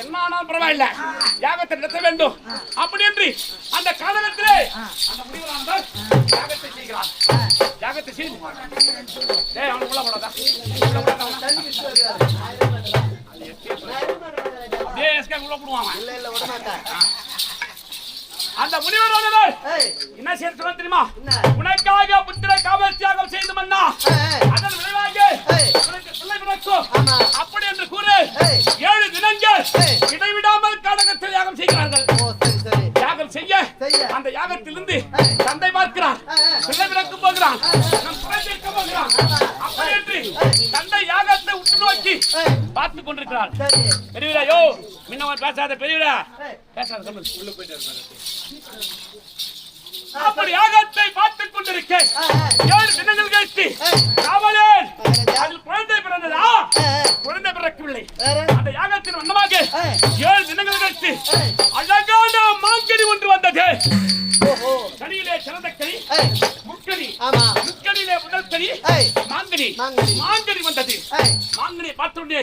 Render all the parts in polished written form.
என்ன ஆனாலும் பரவாயில்லை, யாகத்தை நடத்த வேண்டும் அப்படி என்று அந்த காலகத்திலே அந்த முனிவரானவர் யாகத்தை செய்கிறார். யாகத்தை செய்து அவன் உள்ள போடாதா உள்ள போடுவான். அந்த முனிவரானவர் என்ன செய்ய தெரியுமா? உனக்காக புத்திர காவல் தியாகம் செய்து மன்னா, அதன் விளைவாக உனக்கு பிள்ளை பிறக்கும் அப்படி என்று கூறு 7 தினங்கள் இடைவிடாமல் காடகத்தில் யாகம் செய்கிறார்கள். யாகம் செய்ய அந்த யாகத்திலிருந்து தந்தை பார்க்கிறான், பிள்ளை பிறக்கும் போகிறான், நம் குறைந்திருக்க போகிறான் அப்படி என்று தந்தை யாகத்தை உற்று நோக்கி பார்த்துக் கொண்டிருக்கிறார். பெரியவரா யோ முன்னவன் பேசாத, பெரியவரா பேசாத சொல்லு உள்ள போயிட்டு அப்படி யாகத்தை பார்த்துக் கொண்டிருக்க 7 தினங்கள் கழித்து காவலன் அதில் குழந்தை பிறந்ததா? குழந்தை பிறக்கவில்லை. அந்த யாகத்தின் வண்ணமாக 7 தினங்கள் கழித்து அழகான மாங்கனி ஒன்று வந்தது. கனியிலே சிறந்த கனி முக்கனி, முக்கனிலே முதல் கனி மாங்கனி. மாங்கனி வந்தது. மாங்கனியை பார்த்துள்ளே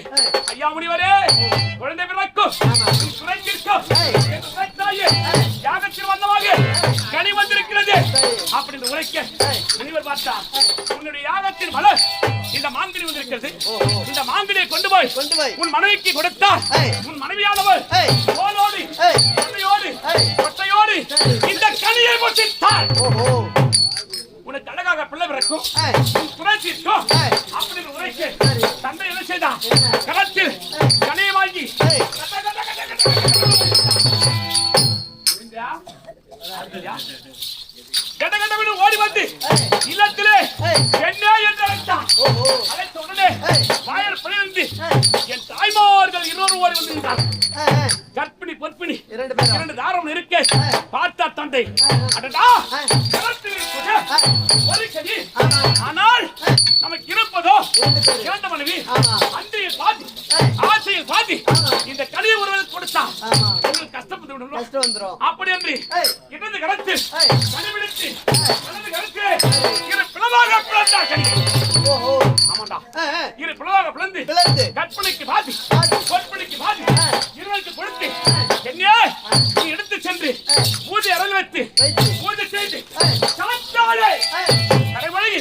ஐயா முனிவரே குழந்தை பிறக்கும் யாகத்தில் வந்தமாக கனி வந்திருக்கிறது அப்படின்னு உரைக்க முனிவர் பார்த்தா, உன்னுடைய யாகத்தின் மலர் இந்த மாங்கனி வந்திருக்கிறது. இந்த மாங்கனியை கொண்டு போய் உன் மனைவிக்கு கொடுத்தால் உன் மனைவியானவர் தோலோடு கொட்டையோடு இந்த கனியை போட்டால் உனக்கு அழகாக பிள்ளை பிறக்கும் துணைச்சிருக்கும் அப்படின்னு உரைக்க தந்தை என்ன செய்தான்? களத்தில் கனியை வாங்கி ஓடி வந்து இல்லத்திலே என்ன என்று அழைத்தான். அழைத்த உடனே வாயல் பிழைந்து என் தாய்மார்கள் 2 ஓடி வந்திருந்தார். கற்பிணி பொற்பிணி 2 தாரம் இருக்க பார்த்தா தந்தை அடடா ஒரு கனி, ஆனால் நமக்கு இருப்பதோ 2 மனைவி. அன்றையில் பாதி ஆசையில் பாதி இந்த கனியை ஒருவருக்கு கொடுத்தா உங்களுக்கு கஷ்டப்பட்டு விடும். அப்படி என்று இடது கலத்து கனிபிடித்து வலது கலத்து 2 பிளவாக பிளந்தா கனி. ஆமாண்டா 2 பிளவாக பிளந்து கற்பனைக்கு பாதி பொற்பனைக்கு பாதி 2க்கு கொடுத்து என்னையே நீ எடுத்து சென்று பூஜை அறையில் வைத்து பூஜை செய்து சாத்தாலே கரைவழி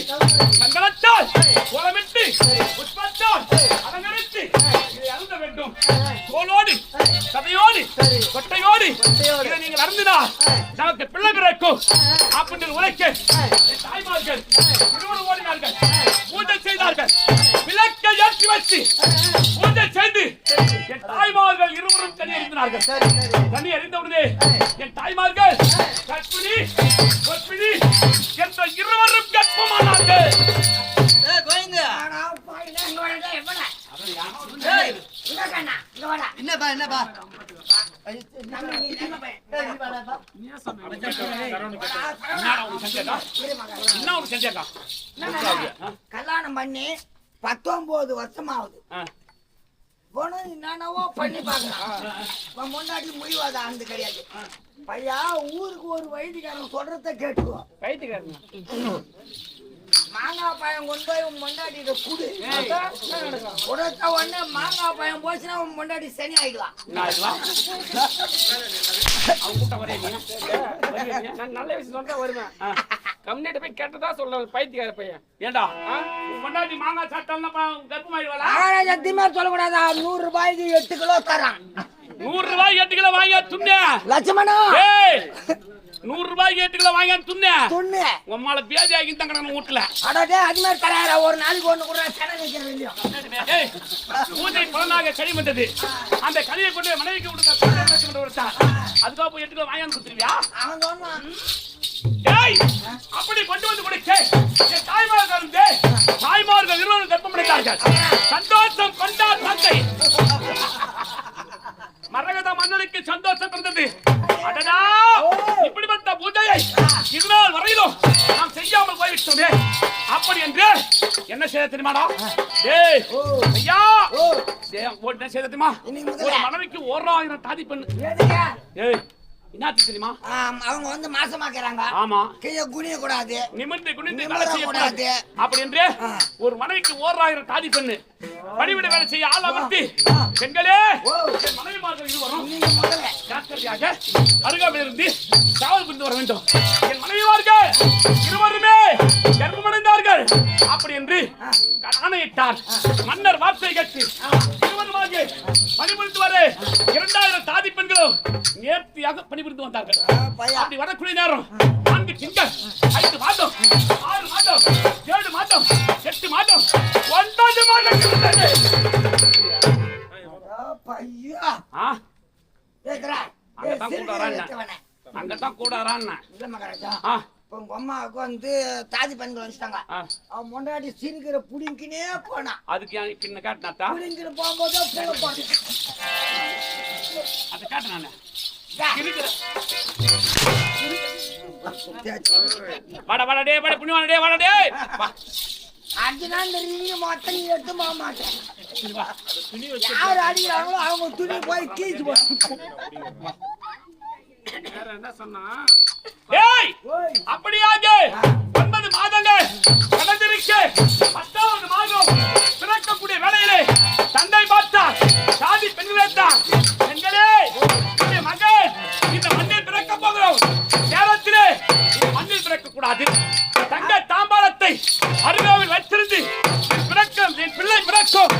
சங்கலத்தால் கோலமிட்டு புஷ்பத்தால் அலங்கரித்து இதை அருந்த வேண்டும். தோலோடு சதையோடு கொட்டையோடு இதை நீங்கள் அருந்தினால் நமக்கு பிள்ளை பிறக்கும் அப்படின்னு உரைக்க தாய்மார்கள் ஓடினார்கள், பூஜை செய்தார்கள். விளக்கை ஏற்றி வச்சு பூஜை செய்து என் தாய்மார்கள் 2 கனி அறிந்தார்கள். கனி அறிந்தவுடனே என் தாய்மார்கள் கற்பிணி பொற்பிணி என்ற 2 கற்பமானார்கள். கல்யாணம் பண்ணி 19 வருஷம் ஆகுது. என்னவோ பண்ணி பாக்கலாம் முன்னாடி முடிவாத ஆண்டு கிடையாது. பையா ஊருக்கு ஒரு வயதுக்காரன் சொல்றத கேட்டுக்குவோம். மாங்காய் பழம் கொண்டு போய் உன் முன்னாடி குடு கொடுத்த உடனே மாங்காய் பழம் போச்சுன்னா உன் முன்னாடி சனி ஆயிடுவான். நல்ல விஷயம் சொல்றா வருவேன். கம்யூனிட்டி போய் கேட்டதா சொல்ல பைத்தியக்கார பையன். ஏண்டா முன்னாடி மாங்காய் சாப்பிட்டாலும் கர்ப்பமாயிடுவாளா? சத்தியமா சொல்லக்கூடாதா? 100 ரூபாய்க்கு 8 கிலோ தரான். 100 ரூபாய்க்கு 8 கிலோ வாங்கி துண்ண லட்சமணா 100 ரூபாய்க்கு 8 கிலோ வாங்கி துண்ணு உம்மால பேதி ஆகி தங்கறன வீட்ல அடடே அது மாதிரி தராரா? ஒரு நாளைக்கு ஒண்ணு கூட சன வைக்கிறது இல்லையா? பூஜை பலனாக கனி வந்தது. அந்த கனியை கொண்டு மனைவிக்கு கொடுத்தா அதுக்கு போய் 8 கிலோ வாங்கி கொடுத்துருவியா? அவன் சொன்னான் டேய் அப்படி கொண்டு வந்து கொடுக்க என் தாய்மார்கள் 20 கர்ப்பம் அடைந்தார்கள். சந்தோஷம் கொண்டார் தந்தை. மரகத மன்னனுக்கு சந்தோஷம் பிறந்தது. அடடா இப்படிப்பட்ட பூஜையை இதுநாள் வரையிலும் நாம் செய்யாமல் போய்விட்டோமே. அப்படி என்று என்ன செய்ய தெரியுமாடா? டேய் ஐயா என்ன செய்ய தெரியுமா? ஒரு மனைவிக்கு 1000 தாதி பண்ணு. ஏய் என்னது தெரியுமா? அவங்க வந்து மாசமாக்குறாங்க. ஆமா கைய குனிய கூடாது, நிமிர்ந்து குனிந்து வேலை செய்ய கூடாது. அப்படி என்று ஒரு மனைவிக்கு 1000 தாதி பண்ணு பணிவிட வேலை செய்ய ஆள் அமர்த்தி பெண்களே மனைவிமார்கள் உடனடியாக அருகாமையில் இருந்து காவல் புரிந்து வர வேண்டும். என் மனைவிமார்கள் இருவருமே கர்ப்பமடைந்தார்கள் அப்படி என்று ஆணையிட்டார். மன்னர் வார்த்தை கேட்டு இருவருமாக பணிபுரிந்து வர 2000 தாதி பெண்களும் நேர்த்தியாக பணிபுரிந்து வந்தார்கள். அப்படி வரக்கூடிய நேரம் 4 திங்கள் 5 மாதம் 6 மாதம் 7 மாதம் 8 மாதம் 9 மாதம் இருந்தது. அங்கதான் கூடாரான் இல்ல மகாராஜா. உங்க அம்மாவுக்கு வந்து தாதி பெண்கள் வந்துட்டாங்க. அவன் முன்னாடி சிரிக்கிற புடிங்கினே போனா. அதுக்கு பின்ன காட்டினாத்தா புடிங்கிட்டு போகும்போது அதை காட்டு நானு வாடா வாடா டே வாடா புண்ணியவான டே வாடா டே அஞ்சு நாள் நீங்க மொத்தம் நீ எடுத்து போக மாட்டேன். யார் அடிக்கிறாங்களோ அவங்க துணி போய் கீச்சு போட்டு என்ன சொன்னா அப்படியாக 9 மாதங்கள் கடந்திருக்கு. 10வது மாதம் பிறக்கக்கூடிய வேளையிலே தந்தை பார்த்தார். சாதி பெண்களேத்தான் பெண்களே மகள் இந்த மண்ணில் பிறக்க போகிறோம். நேரத்திலே மண்ணில் பிறக்க கூடாது. தங்க தாம்பாளத்தை அருகாவில் வச்சிருந்து பிறக்கும் என் பிள்ளை பிறக்கும்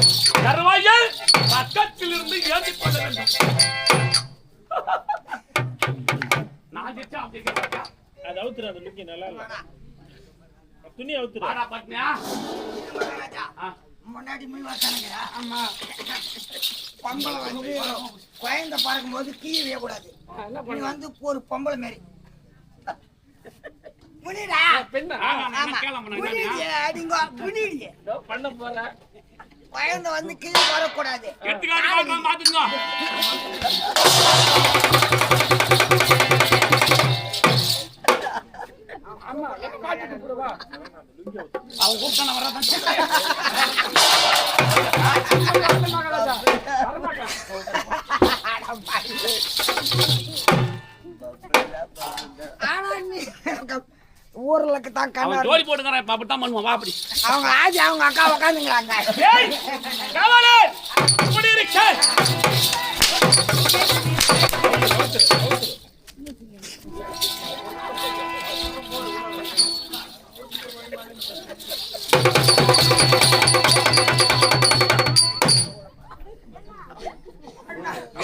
தருவாயில் பக்கத்தில் இருந்து ஏந்தி கொள்ள வேண்டும். அது அவுத்துரு, அது லுக்கி நல்லா இல்ல. துணி அவுத்துரு. முன்னாடி முன்வாசானுங்கிறா. ஆமா. பொம்பளை வந்து குழந்தை பார்க்கும் போது கீழே கூடாது. நீ வந்து ஒரு பொம்பளை மாரி புனிடா பெண்ணா? அடிங்கோ புனிடி பண்ண போற குழந்தை வந்து கீழே வரக்கூடாது. அவன் கூப்பிட்டான வர்றதான் ஊர்ல தான் கண்ணா ஜோடி போட்டுக்கறேன். இப்ப அப்படித்தான் பண்ணுவான். வா அப்படி அவங்க ஆஜி அவங்க அக்கா உட்காந்துங்கிறாங்க. இப்படி இருக்கு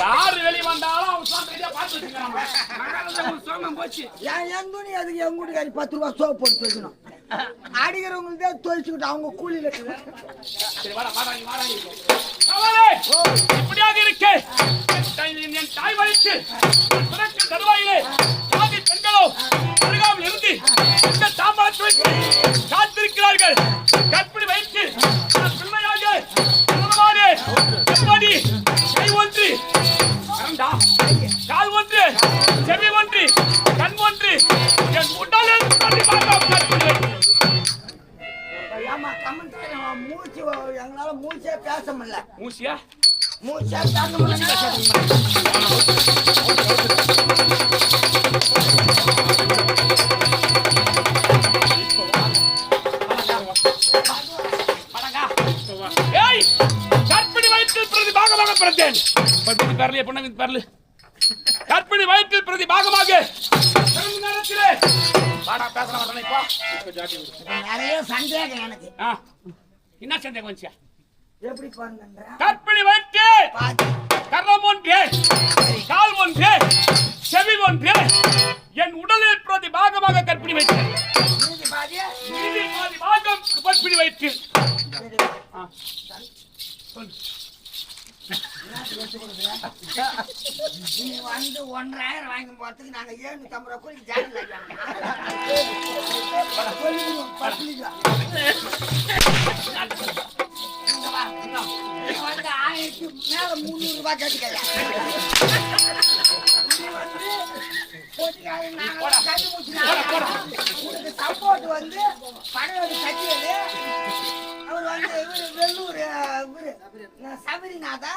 யாரு வெளியே வந்தாலும் அவன் பார்த்து வச்சுக்கிறான். சோமம் போச்சு. என் துணி அதுக்கு எங்க வீட்டுக்காரி 10 ரூபா சோப்பு போட்டு வைக்கணும். அடிக்கிறவங்களுக்கு துவைச்சுக்கிட்டு அவங்க கூலியில இப்படியாக இருக்கு. என் தாய் வழிக்கு தருவாயிலே பாதி பெண்களோ அருகாமல் இருந்து இந்த தாம்பாளத்தை காத்திருக்கிறார்கள். கற்பிணி வைத்து பிள்ளையாக எப்படி கை ஒன்று கால் ஒன்று செவி ஒன்று கண் ஒன்று என் உடலில் மூச்சு எங்களால மூச்சே பேச முடியல. மூசியா மூச்சே பேச முடியல. கற்பிணி வயிற்றில் பிரதி பாகமாக பிறந்தேன். கற்பிணி வயிற்றில் பிரதி பாகமாக நேரத்திலே நிறைய சந்தேகம் எனக்கு. என்ன சந்தேகம் வந்துச்சா? எப்படி பாருங்க கற்பிணி வயிற்று கர்ணம் ஒன்று கால் ஒன்று செவி ஒன்று என் உடலில் பிரதி பாகமாக கற்பிணி வயிற்று பாகம் கற்பிணி வயிற்று. நீ வந்து 1,500 வாங்கி போறதுக்கு நாங்க 750 ரூபாய் கூலி ஜாயின் வந்து 1000 மேல 300 ரூபாய் கட்டிக்கல. உனக்கு சப்போர்ட் வந்து படம் கட்டியது. அவர் வந்து வெள்ளூர் சபரிநாதா,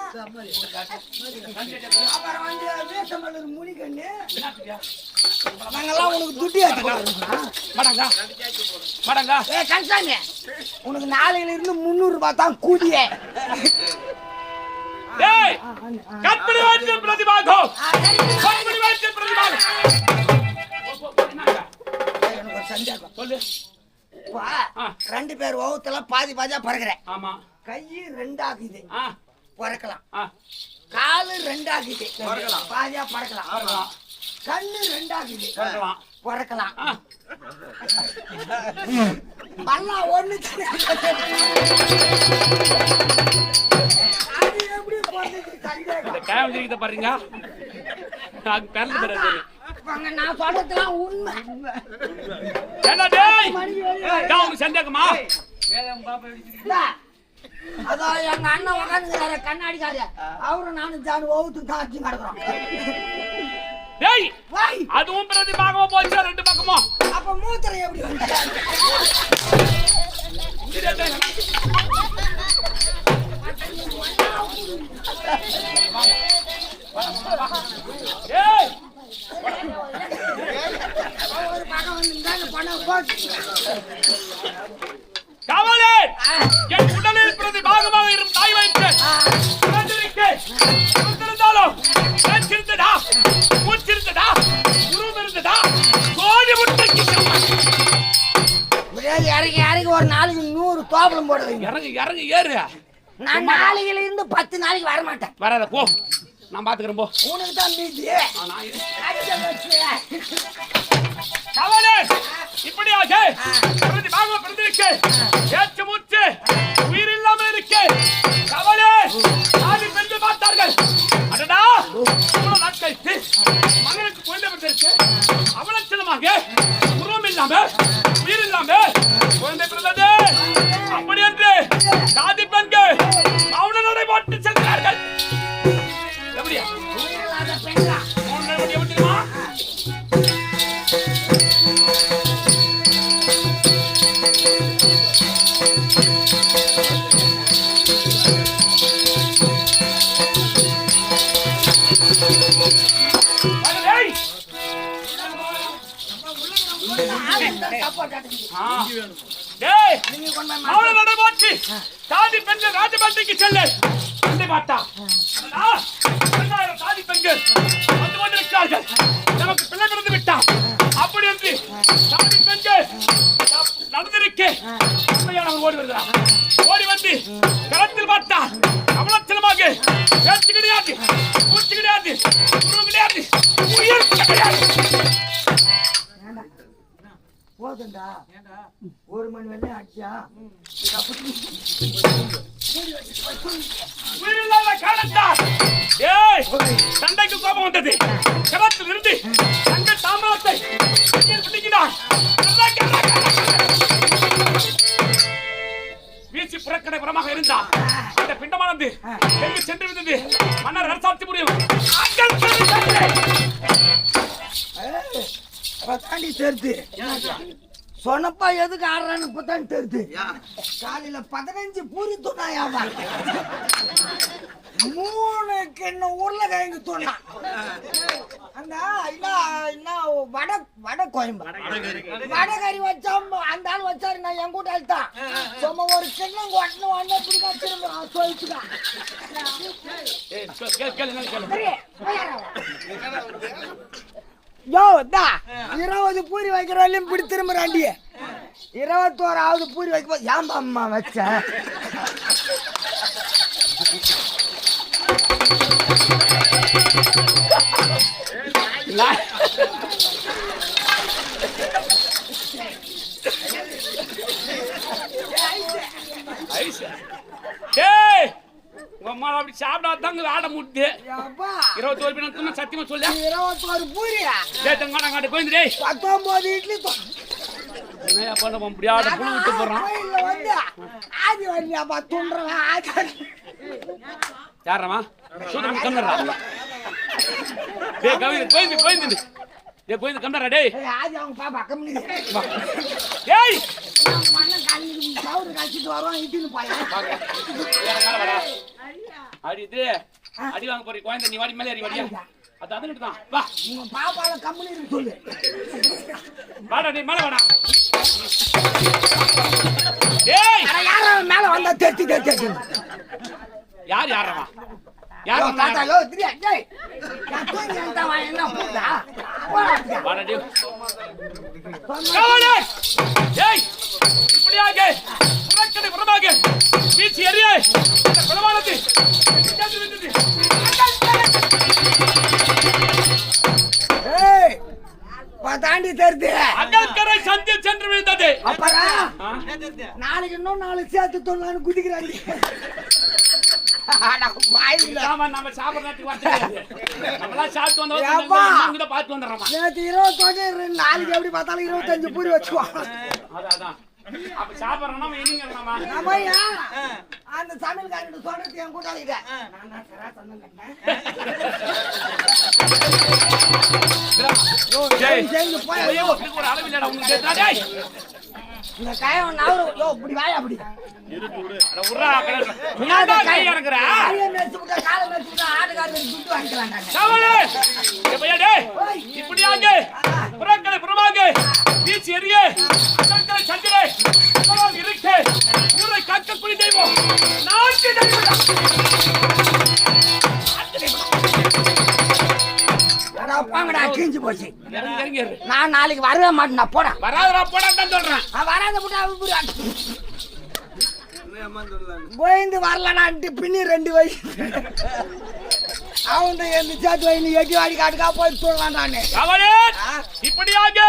அப்புறம் வந்து வேசமல்லூர் முனிகண்ணு. நாங்கெல்லாம் உனக்கு துட்டி கன்சாமி உனக்கு நாளையில இருந்து 300 ரூபாய் தான் கூலியே. கற்பிணி வயிற்றில் பிரதி பாகம் இப்ப 2 பேர் வகுத்துல பாதி பாதியா பறக்குறேன். ஆமா. கை 2 ஆகுது, பறக்கலாம். காலு 2 ஆகுது, பறக்கலாம். பாதியா பறக்கலாம். கண்ணு 2 ஆகுது, பறக்கலாம். பல்லா 1 அது எப்படி போறது? கண்டே பாருங்க. நான் சொல்றதுலாம் உண்மை. சந்தேகமா? அதான் எங்க அண்ணன் உட்காந்துக்கிறாரு கண்ணாடிக்காரு, அவரும் நானும் ஜானு ஒவ்வொரு காட்சி கிடக்குறோம். அதுவும் பிரதி பாகமா போச்சு 2 பக்கமும். அப்ப மூத்திரம் எப்படி வந்து? ஒரு பக்கம் வந்து பணம் போட்டு காவலே என் உடலில் பிரதி பாகமாக இருக்கும் தாய் வயிற்று இருந்தாலும் சிரித்ததா மூச்சிருந்ததா உருவம் இருந்ததா கோடி முட்டைக்கு இறங்கி இறங்கி ஒரு நாளைக்கு 100 தோப்பலம் போடுவீங்க. இறங்கு இறங்கு ஏறு. நான் நாளைக்குல இருந்து 10 நாளைக்கு வர மாட்டேன். வராத போ, நான் பாத்துக்கிறேன் போ. உனக்கு தான் மீதி. காவலே இப்படியாக பிரதி பாகமா பிறந்திருக்கு, ஏற்று மூச்சு உயிர் இல்லாமல் இருக்கு. காவலே ஆதி பெண்கள் பார்த்தார்கள், அடடா இவ்வளவு நாட்களுக்கு மகனுக்கு குழந்தை பிறந்திருக்கு, அவலட்சணமாக உருவம் இல்லாம உயிர் இல்லாம குழந்தை பிறந்தது. அப்படி என்று சாதி பெண்கள் மௌன நடை போட்டு செல்கிறார்கள். எப்படியா மௌன நடை எப்படிமா? சாதி பெண்கள் ராஜபாட்டைக்கு செல்லு. பார்த்தா சாதி பெண்கள் வந்து கொண்டிருக்கிறார்கள், நமக்கு பிள்ளை பிறந்து விட்டார். அப்படி என்று சாதி பெண்கள் நடந்திருக்க ஓடி வருகிறார். ஓடி வந்து களத்தில் பார்த்தா அவலட்சணமாக பேச்சு கிடையாது, மூச்சு கிடையாது, உருவம் கிடையாது, உயிர் கிடையாது. போதுண்டா 1 மணி வரையும் அடிச்சா சண்டைக்கு கோபம் வந்தது. களத்தில் இருந்து தங்கள் தாமரத்தை பிடிக்கிறார். வீச்சு புறக்கடை புறமாக இருந்தார். அந்த பிண்டமானது எங்கு சென்று விட்டது? மன்னர் அரசாட்சி புரியும் தாண்டி தெரிது. சொன்னப்பா எதுக்கு ஆடுறான்னு இப்பதான் தெரிது. காலையில 15 பூரி துணாயாமா, 3 கிண்ண உருளைக்கிழங்கு துணா. அந்த வட கோயம்பு வடகறி வச்சா அந்த ஆள் வச்சாரு. நான் என் கூட தான் சும்மா ஒரு கிண்ணம் ஒன்னு ஒன்னு பிடிக்கா திரும்ப சொல்லிச்சுக்கா. யோ தா 20 பூரி வைக்கிறாலையும் இப்படி திரும்புறாண்டி. 21வது பூரி வைக்க ஏன் அம்மா வச்ச? அப்படி சாப்பிடாதாங்க ஆட முடியுது. 21 பின்ன சத்தியமா சொல்ல 21 பூரியா? தேத்தங்காடு போயிருந்தே 19 இட்லி என்ன பண்ண முடியாத புழு விட்டு போறான். வந்து ஆதி வரலையாப்பா துண்டுறவன் ஆதி. யாரமா சூத்திரம் கம்னரா? டேய் கவி போயிந்து டேய் போயிந்து கம்னரா டேய். ஆதி அவங்க பாப்பா கம்னி. டேய் மண்ண காலி பவுடர் காய்ச்சிட்டு வரோம் இட்டின்னு போய். அடி இது அடி வாங்க போறீ கோயந்த நீ வாடி மேலே ஏறி வாடியா. அது அதுன்னு தான் வா. உங்க பாப்பால கம்னி இருக்கு சொல்லு. வாடா டேய் மேலே வாடா. டேய் அட யாரோ மேல வந்தா தெத்தி. யார் யாரமா? யார் தாத்தா யோ திரியா டேய். நான் தூங்கி வந்தா வா என்ன போடா. வாடா டேய் காவலே ஏய் இப்படியாக புறக்கடை புறமாக வீசி எறிய இந்த குலவானது கேட்டு விட்டது ஏய் பதாண்டி தெரிது அகல்கரை சந்தில் சென்று விழுந்தது அப்புறம் நாளைக்கு இன்னும் 4 சேர்த்து தொண்ணான்னு குதிக்கிறாங்க நம்ம சாப்பிடறதுக்கு வரது நம்மளாம் சாப்பிட்டு வந்தோம் அங்க பார்த்து வந்துடுறோம் நேற்று 21 நாளைக்கு எப்படி பார்த்தாலும் 25 பூரி வச்சுக்குவோம் அதான் அப்ப சாப்பிடறோம்னா என்னங்கறோமா நம்ம அந்த சமையல்காரன் சொல்றது என் கூட்டாளிட்ட நான் சரா சொன்னேன் ஜெய் போய் ஒரு அளவு இல்லடா உங்களுக்கு கேட்டா டேய் இந்த காயம் நாவரு யோ இப்படி வாயா அப்படி அட உறா என்னடா கை இறங்குற கையை மேச்சுட்டா காலை மேச்சுட்டா ஆட்டுக்காரருக்கு துட்டு வாங்கிக்கலாம்டா சாவலே எப்பயா டேய் இப்படியாக புறக்கடை புறமாக வீசி எறிய அகல்கரை சந்திலே குலவான் இருக்கே ஊரை காக்கக்கூடிய தெய்வம் நாட்டு தெய்வம் பாங்கடா கிஞ்சி போச்சு இறங்கி நான் நாளைக்கு வரவே மாட்டேன் நான் போடா வராதடா போடா தான் சொல்றேன் வராத முட்டா கோயந்து வரலடான்ட்டு பின்னி 2 வயசு அவன் எந்த சேர்த்து வயசு எட்டி வாடி காட்டுக்கா போய் சொல்லலான்டானே அவனே இப்படியாக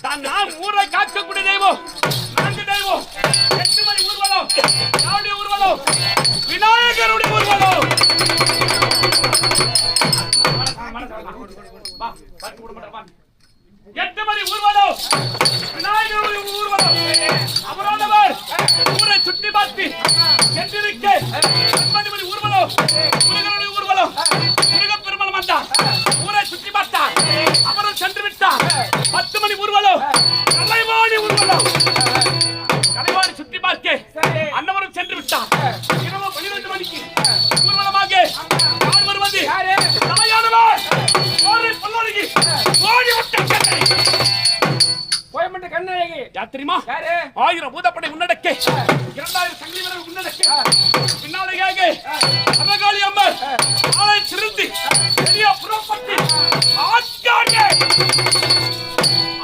நான் ஊரை காக்கக்கூடிய தெய்வம் நான்கு தெய்வம் 8 மணி ஊர்வலம் யாருடைய ஊர்வலம் விநாயகருடைய ஊர்வலம் வா பார்த்து விட மாட்டேன் 8 மணி ஊர்வலம் விநாயகருடைய ஊர்வலம் அபராதவர் ஊரை சுற்றி பார்த்து சென்றிருக்க 9 மணி ஊர்வலம் முருகனுடைய ஊர்வலம் முருகப் பெருமாள் வந்தார் ஊரை சுற்றி பார்த்தார் அவரும் சென்று விட்டார் 10 மணி ஊர்வலம் கலைவாணி ஊர்வலம் கலைவாணி சுற்றி பார்க்க அன்னவரும் சென்று விட்டார் இரவு 12 மணிக்கு ஊர்வலமாக யார் வருவது தாயானவர் ஓடி பல்லோடிக்கு ஓடி விட்ட கண்ணை போய் மட்டும் கண்ணழகி யார் தெரியுமா 1000 பூதப்படை முன்னடக்கே 2000 சங்கிலி வீரர்கள் முன்னடக்கே பின்னாலேயாக அமகாளி அம்மர் ஆளை திருந்தி பெரிய புறப்பட்டு ஆட்காண்டே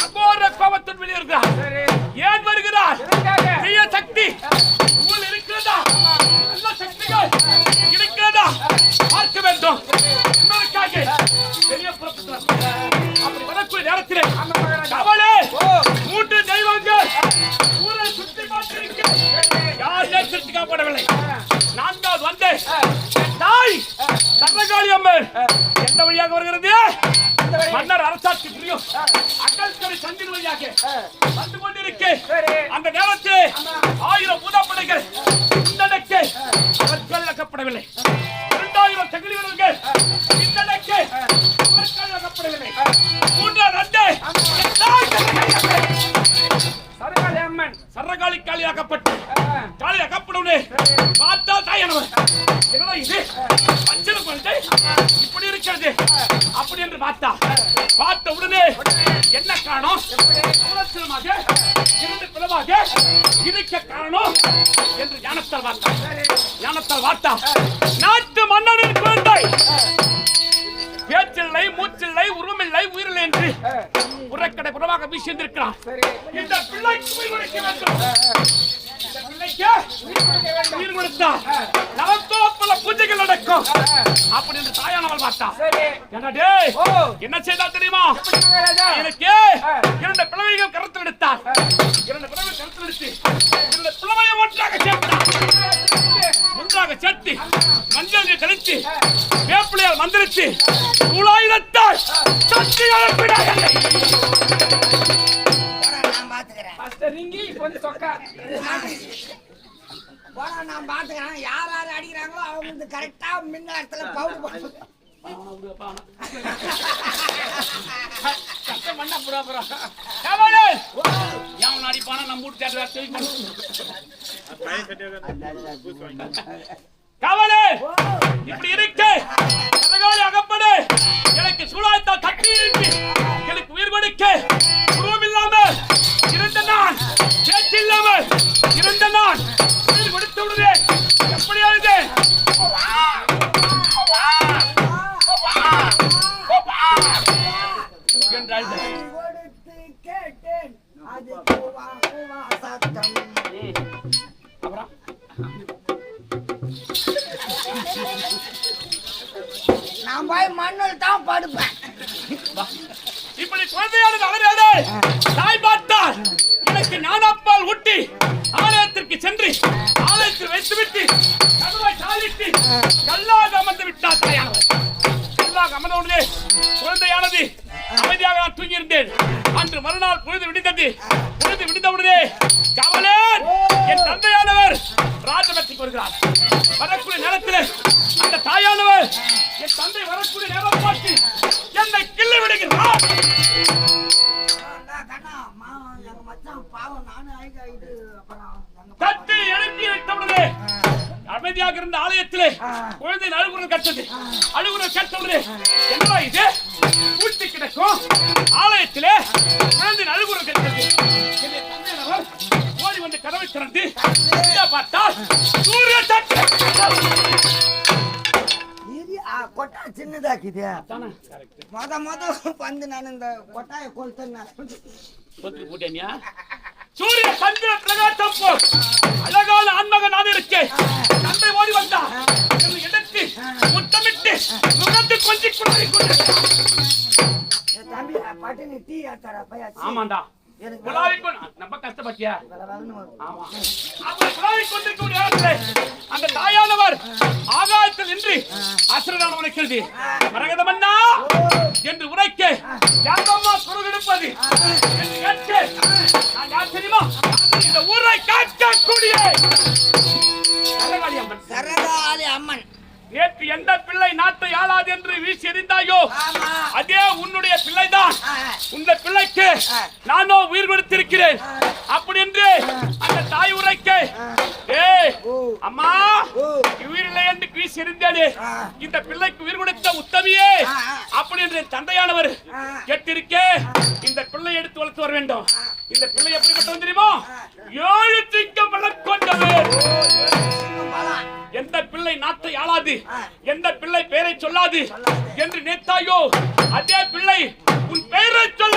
அகோர கோபத்துடன் வெளியிருக்கிறார் ஏன் வருகிறார் பெரிய சக்தி உள் இருக்கிறதா நல்ல சக்திகள் இருக்கிறதா பார்க்க வேண்டும் இன்னொருக்காக பெரிய புறப்பட்டார் அப்படி வரக்கூடிய நேரத்திலே கவலை 3 தெய்வங்கள் ஊரை சுற்றி பார்த்திருக்க யார் நேர்த்திருக்கப்படவில்லை 4வது வந்து தாய் சர்வகாளி அம்மன் எந்த வழியாக வருகிறது மன்னர் அரசாட்சி புரியும் அகல்கரை சந்தின் வழியாக வந்து கொண்டிருக்க அந்த நேரத்தில் 1000 பூதப்படைகள் உள்ளடக்க அவர்கள் அகப்படவில்லை 2000 சங்கிலி வீரர்கள் உள்ளடக்க அவர்கள் அகப்படவில்லை 3வது சரகாளி அம்மன் சரகாளி காளி அகப்பட்டு காளி அகப்படவுடனே பார்த்தா தாயனவர் என்னடா இது அஞ்சல் குழந்தை இப்படி இருக்கிறது அப்படி என்று பார்த்த உடனே என்ன காரணம் அவலட்சணமாக 2 பிளவாக இருக்க காரணம் என்று ஞானத்தால் பார்த்தார் நாட்டு மன்னனின் குழந்தை பேச்சில்லை மூச்சில்லை உருமில்லை உயிரில்லை என்று புறக்கடை புறமாக வீசியிருக்கிறான் இந்த பிள்ளைக்கு உயிர் கொடுக்க வேண்டும் இந்த பிள்ளைக்கு உயிர் கொடுத்தார் நமக்கோ பல பூஜைகள் நடக்கும் அப்படி என்று தாயானவள் பார்த்தா என்ன செய்தா தெரியுமா எனக்கு 2 பிளவைகள் கருத்தில் எடுத்தார் 2 பிளவை கருத்தில் எடுத்து 2 பிளவையை ஒன்றாக சேர்த்து மஞ்சள் தெளித்து வேப்பிலையால் மந்திரித்து 2000 சக்தி அனுப்பினார்கள் ரிங்கி இப்போ வந்து சொக்கா போனா நான் பாத்துக்கிறேன் யார் அடிக்கிறாங்களோ அவங்க கரெக்டா மின்னத்துல பவுடர் போட்டு பண்ண புறாப்புறம் எவன் அடிப்பானா நம்ம வீட்டு தேட்டர் கவலை இப்படி இருக்கு அகப்படு எனக்கு சூழாய்த்தா தட்டி இருக்கு எனக்கு உயிர் கொடுக்க உருவம் இல்லாம இருந்த நான் பேச்சு இல்லாம இருந்த நான் உயிர் கொடுத்து விடுவேன் எப்படி அழுது என்று அழுது எடுத்து கேட்டேன் அது கூவா கூவா சத்தம். அப்புறம் நான் போய் மண்ணில் தான் படுப்பேன். இப்படி குழந்தையானது அலறாதே. தாய் பார்த்தால் எனக்கு ஞானப்பால் ஊட்டி ஆலயத்திற்கு சென்று ஆலயத்தில் வைத்துவிட்டு கதவை சாதித்து கல்லாக அமர்ந்து விட்டார் தாயானவர். கல்லாக அமர்ந்தவுடனே குழந்தையானது அமைதியாக நான் தூங்கியிருந்தேன். அன்று மறுநாள் பொழுது விடிந்தது. பொழுது விடிந்தவுடனே கவலன் என் தந்தையானவர் ராஜபக்திக்கு வருகிறார். வரக்கூடிய நேரத்தில் அந்த தாயானவர் என் தந்தை வரக்கூடிய நேரம் பார்த்து என்னை கிள்ளி விடுகிறார். கண்ணா எங்க மச்சான் பாவம் நானும் ஆயிட்டு அப்புறம் தட்டி எழுப்பி விட்டவுடனே அமைதியாக இருந்த ஆலயத்திலே குழந்தை அழுகுரல் கட்டது. அழுகுரல் கேட்டவுடனே என்னடா இது பூட்டி கிடக்கும் ஆலயத்திலே குழந்தை அழுகுரல் கட்டது. என்னுடைய தந்தையானவர் ஓடி வந்து கதவை திறந்து பார்த்தால் சூரிய கொட்டா சின்னதாக்குது. மொத வந்து நான் இந்த கொட்டாயை கொளுத்தேன். போட்டியா சூரிய சந்திர பிரகாசம் போல் அழகான ஆண்மகன் நான் இருக்கேன். தந்தை ஓடி வந்தார். எடுத்து முத்தமிட்டு முகத்து கொஞ்சம் குளறி கொண்டு தம்பி பட்டினி டீ ஆத்தாரா பையா. ஆமாண்டா நம்ம கஷ்டப்பட்டியா? ஆமா. அப்ப குழாய் கொண்டிருக்கும் நேரத்தில் அந்த தாயானவர் ஆகாயத்தில் நின்று ஆசீர்வாதம் உரைக்கிறது. மரகதமன்னா என்று உரைக்க யாரம்மா குறுகெடுப்பது என்று கேட்க நான் யார் தெரியுமா? இந்த ஊரை காக்கக்கூடிய சரகாளி அம்மன். நேற்று எந்த பிள்ளை நாட்டை ஆளாது என்று வீசி எறிந்தாயோ அதே உன்னுடைய பிள்ளைதான். இந்த பிள்ளைக்கு நானோ உயிர் கொடுத்திருக்கிறேன் அப்படி என்று அந்த தாய் உரைக்க அம்மா உயிரில்லை என்று வீசி எறிந்தேனே இந்த பிள்ளைக்கு உயிர் கொடுத்த உத்தமியே அப்படி என்று தந்தையானவர் கேட்டிருக்க இந்த பிள்ளை எடுத்து வளர்த்து வர வேண்டும். இந்த பிள்ளை எப்படிப்பட்டவன் தெரியுமா? 7 திக்கம் வளர்க்கொண்டவர். எந்த பிள்ளை நாட்டை ஆளாது, எந்த பிள்ளை பெயரை சொல்லாது என்று நினைத்தாயோ அதே பிள்ளை உன் பெயரை சொல்ல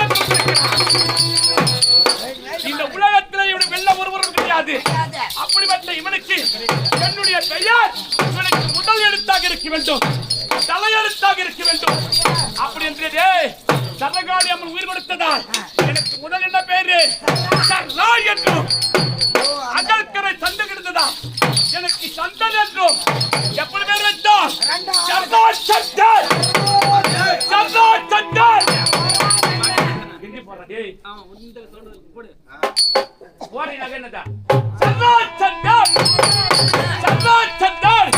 இந்த உலகத்தில் இவனை வெல்ல ஒருவரும் கிடையாது. அப்படிப்பட்ட இவனுக்கு என்னுடைய பெயர் இவனுக்கு முதல் எழுத்தாக இருக்க வேண்டும், தலையெழுத்தாக இருக்க வேண்டும். அப்படி என்றே சரகாளி அம்மன் உயிர் கொடுத்ததால் எனக்கு முதல் என்ன பேரு சர்ரா என்றும் அகல்கரை சண்டை கிடந்ததா எனக்கு சந்தன் என்றும் எப்படி பேர் வைத்தார்? சர்ரா சந்தன். சர்ரா சந்தன். எங்க போற டேய்? இந்த சொன்னது போடு. போறீ நகனடா. சர்ரா சந்தன். சர்ரா சந்தன்.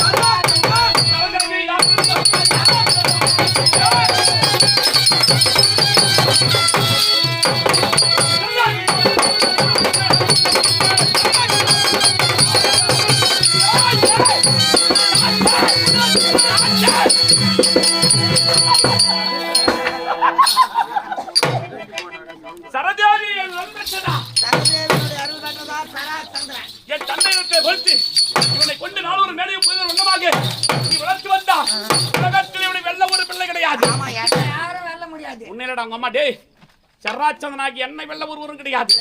சரதேவி என் நண்பனா என் தந்தையிடத்தை கொடுத்து இவனை கொண்டு நானூறு மேலையும் புயல் ஒன்றமாக நீ வளர்த்து வந்தா உலகத்தில் இவனை வெல்ல ஒரு பிள்ளை கிடையாது. உன்னையிலடா உங்க அம்மா டேய் சர்ராச்சந்தனாகி என்னை வெல்ல ஒருவரும் கிடையாது.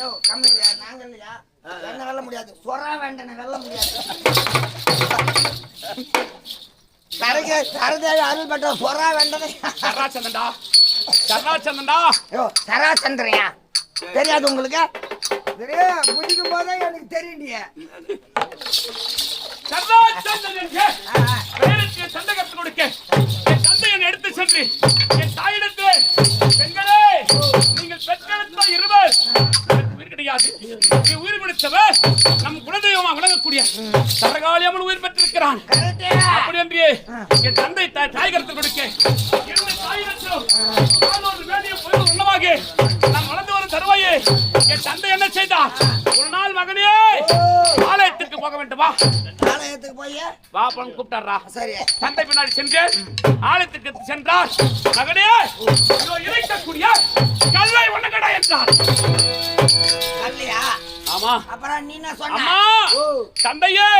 என்ன வெல்ல முடியாது. சொரா வேண்டன வெல்ல முடியாது. சரதேவி அருள் பெற்ற சொரா வேண்டன சர்ராச்சந்தன்டா. சர்ராச்சந்தன்டா. சராச்சந்திரையா தெரியாது உங்களுக்கு? முடிக்கும் போதே எனக்கு தெரியுண்டிய சண்டை கற்று கொடுக்க என் தந்தையை எடுத்து சென்று என் தாயிடத்து பெண்களே நீங்கள் பெற்றெடுத்த இருவர் உயிர் கிடையாது. நீ உயிர் கொடுத்தவர் நம் குலதெய்வமா விளங்கக்கூடிய சரகாளி அம்மன் உயிர் பெற்றிருக்கிறான். அப்படி என்று என் தந்தை தாய் கருத்து கொடுக்க என்னுடைய தாயிடத்திலும் உள்ளமாக நான் வளர்ந்து வரும் தருவாயே என் தந்தை என்ன செய்தார்? ஒரு நாள் மகனே ஆலயத்திற்கு போக வேண்டுமா? ஆலயத்துக்கு போய் வா பணம் கூப்பிட்டாரா? சரி. தந்தை பின்னாடி சென்று ஆலயத்துக்கு சென்றார். மகனே இறைக்கக்கூடிய கல்லை ஒண்ணுங்கடா என்றார். கல்லையா? ஆமா. அப்புறம் நீ என்ன சொன்ன? அம்மா தந்தையே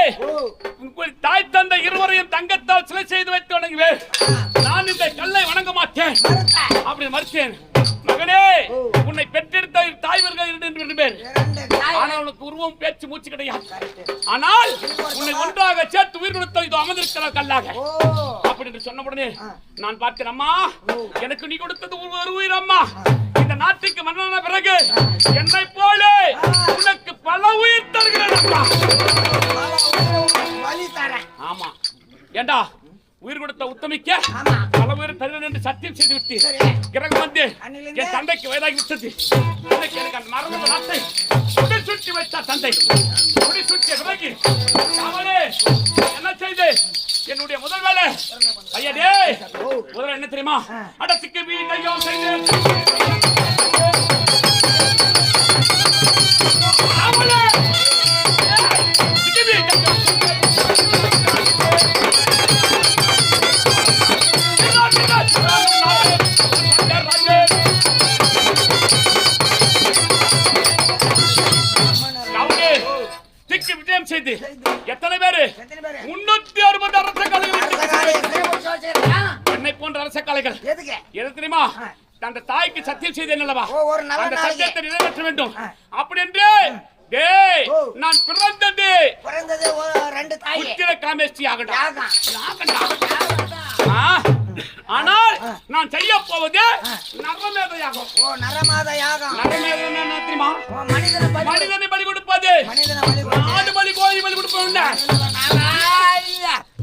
உங்கள் தாய் தந்தை இருவரையும் தங்கத்தால் சிலை செய்து வைத்து வணங்குவேன். நான் இந்த கல்லை வணங்க மாட்டேன் அப்படி மறுத்தேன். மகனே உன்னை பெற்ற பேர். ஆனால் உனக்கு உருவம் பேச்சு மூச்சு கிடையாது. ஆனால் உன்னை ஒன்றாக சேர்த்து உயிர் கொடுத்த இது அமர்ந்திருக்கிற கல்லாக அப்படி என்று சொன்ன உடனே நான் பார்த்தேன், அம்மா எனக்கு நீ கொடுத்தது ஒரு உயிர் அம்மா. இந்த நாட்டுக்கு மன்னனான பிறகு என்னை போல உனக்கு பல உயிர் தருகிறேன் அம்மா. ஆமா ஏண்டா உயிர் கொடுத்த உத்தமிக்க பல உயிர் தருகிறேன் என்று சத்தியம் செய்து விட்டு கிரகம் வந்து என் தந்தைக்கு வயதாகி விட்டது. எனக்கு அந்த மரண நாட்டை சுடி சுற்றி வைத்த தந்தை சுடி சுற்றிய பிறகு அவளே என்ன செய்து என்னுடைய முதல் வேலை ஐயடே முதல்ல என்ன தெரியுமா அடத்துக்கு வீட்டையும் செய்தேன். அவளே செய்து எத்தனை பேரு 360 அரச என்னை போன்ற அரச கலைகள் எது தெரியுமா அந்த தாய்க்கு சத்தியம் செய்தேன் அல்லவா அந்த சத்தியத்தை நிறைவேற்ற வேண்டும் அப்படி என்று டேய் நான் பிறந்தது 2 தாய் உத்திர காமேஷ்டி ஆகடா ஆனால் நான் செய்ய போவது நரமேத யாகம். நரமாத யாகம். நரமேத என்ன தெரியுமா? மனிதனை பலி கொடுப்பது. ஆடு பலி கோழி பலி கொடுப்பது.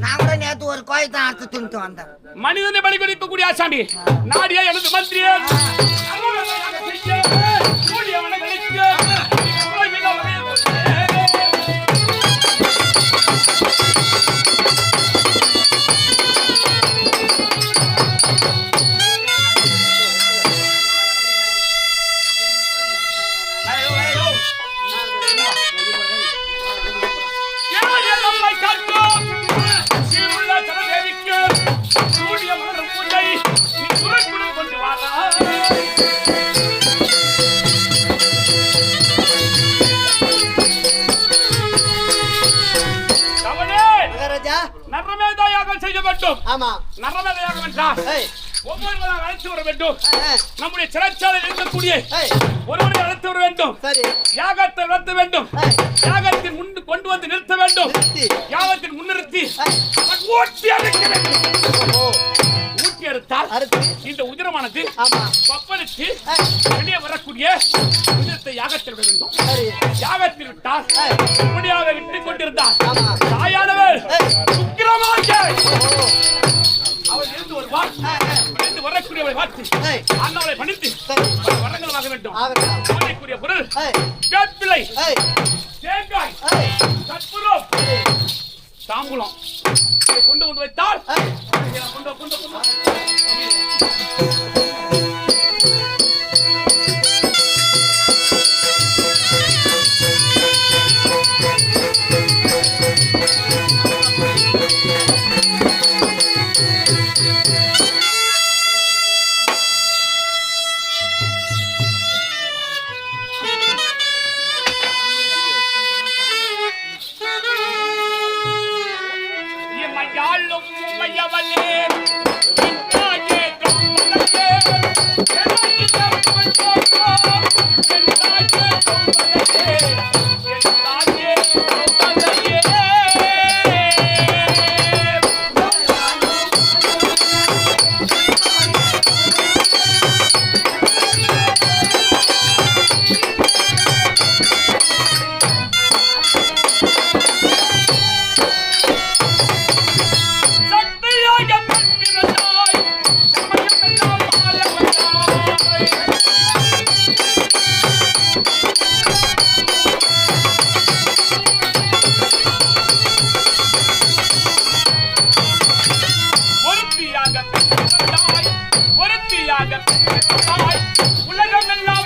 நான் கூட நேத்து ஒரு கோழி தான் அறுத்து தின்னுட்டு வந்தேன். மனிதனை பலி கொடுக்கக்கூடிய ஆசாமி நாடியா எனது மந்திரியே ஒவ்வொருவரும் அழைத்து வர வேண்டும். நம்முடைய சிறைச்சாலையில் இருக்கக்கூடிய ஒருவரை அழைத்து வர வேண்டும். யாகத்தை நடத்த வேண்டும். யாகத்தின் முன் கொண்டு வந்து நிறுத்த வேண்டும். யாகத்தின் முன்னிறுத்தி ஊட்டி அறுக்க வேண்டும். ஊட்டி அறுத்தால் இந்த உதிரமானது கொப்பளித்து வெளியே வரக்கூடிய உதிரத்தை யாகத்தில் விட வேண்டும். யாகத்தில் விட்டால் இப்படியாக விட்டுக் கொண்டிருந்தால் தாயானவர் உக்கிரமாக அவள் இருந்து வருவாள். இருந்து வரக்கூடியவளை பார்த்து அண்ணவளை பணித்து வரங்களாக வேண்டும். அவளைக்குரிய பொருள் வேப்பிலை, தேங்காய், கற்பூரம், தாம்பூலம் கொண்டு வந்து வைத்தால் உலகம் எல்லாம்